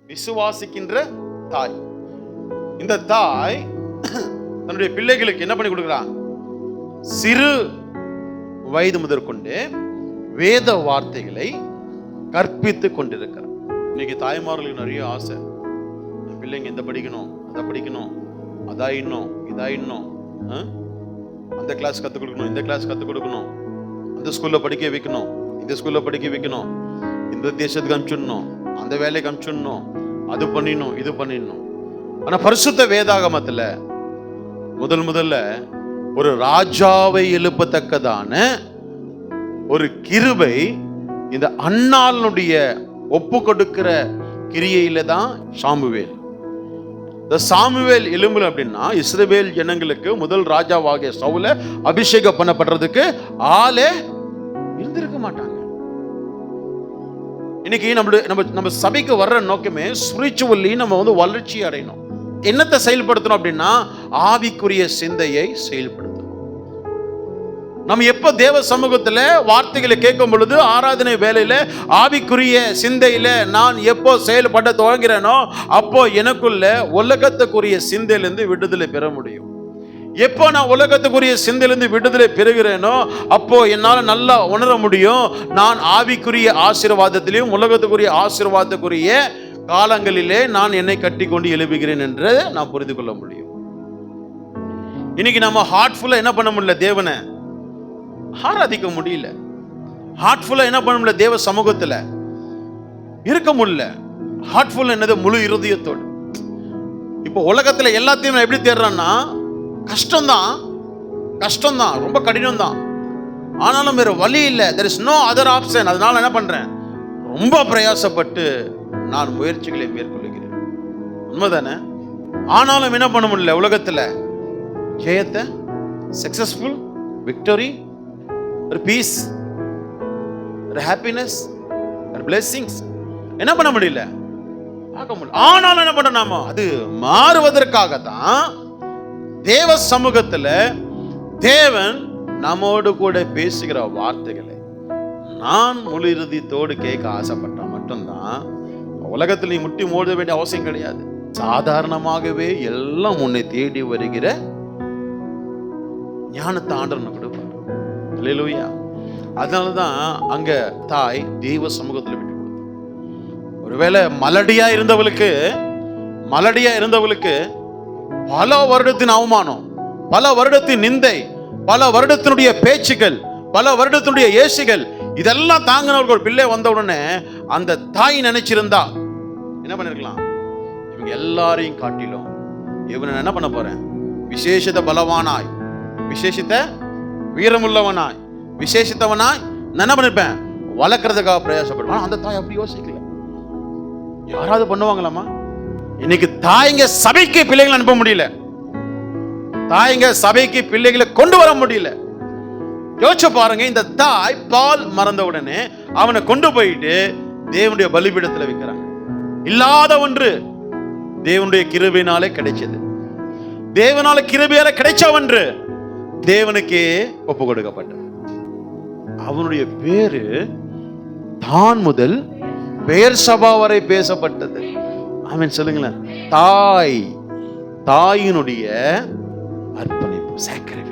விசுவாசிக்கின்ற தாய். இந்த தாய் தன்னுடைய பிள்ளைகளுக்கு என்ன பண்ணி கொடுக்கிறான்? சிறு வயது முதற்கொண்டு வேத வார்த்தைகளை கற்பித்து கொண்டிருக்கிறார். இன்னைக்கு தாய்மார்களுக்கு நிறைய ஆசை, பிள்ளைங்க இந்த படிக்கணும், அதை படிக்கணும், அதாயிடணும், இதாயிடணும், அந்த கிளாஸ் கற்றுக் கொடுக்கணும், இந்த கிளாஸ் கற்றுக் கொடுக்கணும், அந்த ஸ்கூல்ல படிக்க வைக்கணும், இந்த ஸ்கூல்ல படிக்க வைக்கணும், இந்த தேசத்துக்கு அனுப்பிச்சிடணும், அந்த வேலைக்கு அனுப்பிச்சிடணும், அது பண்ணிடணும், இது பண்ணிடணும். ஆனா பரிசுத்த வேதாகமத்துல முதல்ல ஒரு ராஜாவை எழுப்பத்தக்கதான ஒரு கிருபை இந்த அன்னாளுடைய ஒப்பு கொடுக்கிற கிரியையில தான் சாமுவேல். இந்த சாமுவேல் எலும்புல அப்படின்னா இஸ்ரவேல் ஜனங்களுக்கு முதல் ராஜாவாகிய சவுல அபிஷேகம் பண்ணப்படுறதுக்கு ஆளே இருந்திருக்க மாட்டாங்க. இன்னைக்கு நம்ம சபைக்கு வர்ற நோக்கமே ஸ்பிரிச்சுவலி நம்ம வளர்ச்சி அடையணும். என்னத்தை செயல்படுத்தணும் அப்படின்னா ஆவிக்குரிய சிந்தையை செயல்படுத்தணும். நம்ம எப்ப தேவ சமூகத்துல வார்த்தைகளை கேட்கும் பொழுது ஆராதனை வேலையில ஆவிக்குரிய சிந்தையில நான் எப்போ செயல்பட துவங்கிறேனோ அப்போ எனக்குள்ள உலகத்துக்குரிய சிந்தையிலிருந்து விடுதலை பெற முடியும். எப்போ நான் உலகத்துக்குரிய சிந்தையிலிருந்து விடுதலை பெறுகிறேனோ அப்போ என்னால் நல்லா உணர முடியும், நான் ஆவிக்குரிய ஆசீர்வாதத்திலையும் உலகத்துக்குரிய ஆசீர்வாதத்துக்குரிய காலங்களிலே நான் என்னை கட்டி கொண்டு எழுப்புகிறேன் என்று நான் புரிந்து கொள்ள முடியும். இன்னைக்கு நம்ம ஹார்ட்ஃபுல்லா என்ன பண்ண முடியல, தேவனை ஆராதிக்க முடியல. ஹார்ட்ஃபுல்லா என்ன பண்ண முடியல, தேவ சமூகத்துல இருக்க முடியல. ஹார்ட்ஃபுல் என்னது, முழு இருதயத்தோடு. இப்போ உலகத்துல எல்லாத்தையும் எப்படி தேடுறான்னா கஷ்டம்தான், ரொம்ப கடினம் தான். ஆனாலும் வேற வழி இல்லை, there is no other option. அதனால என்ன பண்றேன், ரொம்ப பிரயாசப்பட்டு நான் முயற்சிகளை மேற்கொள்கிறேன். உண்மைதானே? ஆனாலும் என்ன பண்ண முடியல, உலகத்துல ஜெயத்தை, சக்சஸ்ஃபுல், விக்டரி, ஒரு பீஸ், ஒரு ஹாப்பினஸ், ஒரு பிளெஸிங்ஸ் என்ன பண்ண முடியல, பார்க்க முடியல. ஆனாலும் என்ன பண்ண, நாம அது மாறுவதற்காகத்தான் தேவ சமூகத்துல தேவன் நம்மோடு கூட பேசுகிற வார்த்தைகளை நான் முழு இறுதியத்தோடு கேட்க ஆசைப்பட்டா மட்டும்தான் உலகத்தில் நீ முட்டி மோத வேண்டிய அவசியம் கிடையாது. சாதாரணமாகவே எல்லாம் உன்னை தேடி வருகிற ஞானத்தை ஆண்டவன் கொடுப்பார். அல்லேலூயா. அதனாலதான் அங்க தாய் தெய்வ சமூகத்தில் விட்டு கொடுத்தார். ஒருவேளை மலடியா இருந்தவளுக்கு பல வருடத்தின் அவமானம், பல வருடத்தின் நிந்தை, பல வருடத்தினுடைய பேச்சுகள், பல வருடத்தினுடைய ஏசுகள், இதெல்லாம் தாங்கினவர்கள் ஒரு பிள்ளை வந்த உடனே அந்த தாய் நினைச்சிருந்தா என்ன பண்ணிருக்கலாம், இவங்க எல்லாரையும் காட்டிலும் இவனை என்ன பண்ண போறேன், விசேஷித்த பலவானாய், விசேஷித்த வீரமுள்ளவனாய், விசேஷித்தவனாய் என்ன பண்ணிருப்பேன், வளர்க்கறதுக்காக பிரயாசப்படுவான். அந்த தாய் அப்படி யோசிக்கல. யாராவது பண்ணுவாங்களாமா? இன்னைக்கு தாய்ங்க சபைக்கு பிள்ளைகளை அனுப்ப முடியல, தாய்ங்க சபைக்கு பிள்ளைகளை கொண்டு வர முடியல. யோசிச்சு பாருங்க, இந்த தாய் பால் மறந்த உடனே அவனை கொண்டு போயிட்டு தேவனுடைய பலிபீடத்துல வைக்கிறாங்க. இல்லாத ஒன்று தேவனுடைய கிருபையினாலே கிடைச்சது, தேவனால கிருபையால கிடைச்ச ஒன்று தேவனுக்கே ஒப்பு கொடுக்கப்பட்டது. அவனுடைய பேரு தான் முதல் பெயர் சபா வரை பேசப்பட்டது. ஆமென் சொல்லுங்களேன். தாயினுடைய அர்ப்பணிப்பு, சாக்ரிஃபைஸ்.